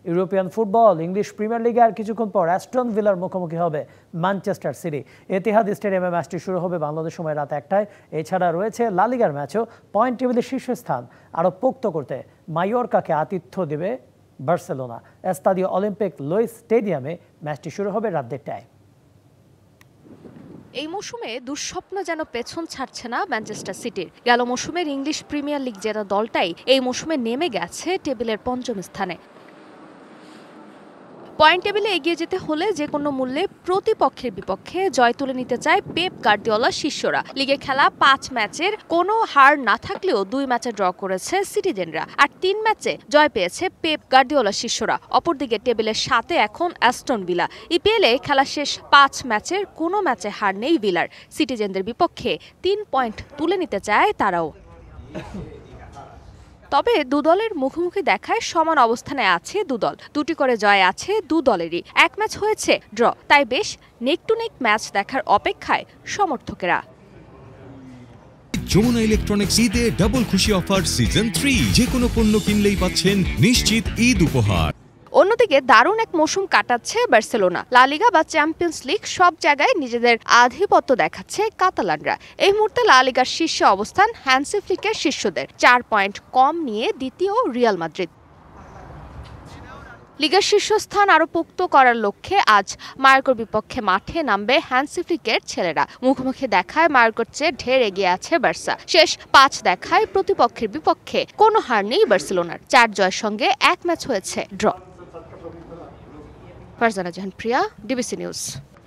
European football English premier লিগে আর কিছুক্ষণ পর অ্যাস্টন ভিলার মুখোমুখি হবে ম্যানচেস্টার সিটি। এতিহাদ স্টেডিয়ামে ম্যাচটি শুরু হবে বাংলাদেশ সময় রাত ১টায়। এছাড়া রয়েছে লা লিগার ম্যাচও। পয়েন্ট টেবিলের শীর্ষস্থান আরও পোক্ত করতে মাইয়র্কাকে আতিথ্য দেবে বার্সেলোনা। এস্তাদিও অলিম্পিক লুইস স্টেডিয়ামে ম্যাচটি শুরু হবে রাত ১:৩০টায়। এই মৌসুমে দুঃস্বপ্ন যেন পেছন ছাড়ছে না ম্যানচেস্টার সিটির। গেল মৌসুমের ইংলিশ প্রিমিয়ার লিগ জেতা দলটাই এই মৌসুমে নেমে গেছে টেবিলের পঞ্চম স্থানে। পয়েন্ট টেবিলে এগিয়ে যেতে হলে যে কোনো মূল্যে প্রতিপক্ষের বিপক্ষে জয় তুলে নিতে চায় পেপ গার্দিওলার শিষ্যরা। লিগে খেলা ৫ ম্যাচের কোনো হার না থাকলেও ২ ম্যাচে ড্র করেছে সিটিজেনরা, আর ৩ ম্যাচে জয় পেয়েছে পেপ গার্দিওলার শিষ্যরা। অপরদিকে টেবিলের ৭-এ এখন অ্যাস্টন ভিলা। ইপিএলে খেলা শেষ ৫ ম্যাচের কোনো ম্যাচে হার নেই ভিলার। সিটিজেনদের বিপক্ষে ৩ পয়েন্ট তুলে নিতে চায় তারাও। তবে দুদলের মুখোমুখি দেখায় সমান অবস্থানে আছে দুদল। ২টি করে জয় আছে দু দলেরই। ১ ম্যাচ হয়েছে ড্র, তাই বেশ নেক টু নেক ম্যাচ দেখার অপেক্ষায় সমর্থকেরা। যমুনা ইলেকট্রনিক্স ঈদে ডাবল খুশি অফার সিজন ৩। যে কোনো পণ্য কিনলেই পাচ্ছেন নিশ্চিত ঈদ উপহার। অন্যদিকে দারুণ এক মৌসুম কাটাচ্ছে বার্সেলোনা। লা লিগা বা চ্যাম্পিয়ন্স লিগ সব জায়গায় নিজেদের আধিপত্য দেখাচ্ছে কাতালানরা। এই মুহূর্তে লা লিগার শীর্ষে অবস্থান হ্যান্সি ফ্লিকের শিষ্যদের, ৪ পয়েন্ট কম নিয়ে দ্বিতীয় রিয়াল মাদ্রিদ। লিগের শীর্ষস্থান আরও পোক্ত করার লক্ষ্যে আজ মায়োর্কার বিপক্ষে মাঠে নামবে হ্যান্সি ফ্লিকের ছেলেরা। মুখোমুখি দেখায় মায়োর্কার চেয়ে ঢের এগিয়ে আছে বার্সা। শেষ ৫ দেখায় প্রতিপক্ষের বিপক্ষে কোনো হার নেই বার্সেলোনার। ৪ জয়ের সঙ্গে ১ ম্যাচ হয়েছে ড্র। ফারজানা জাহান প্রিয়া, ডিবিসি নিউজ।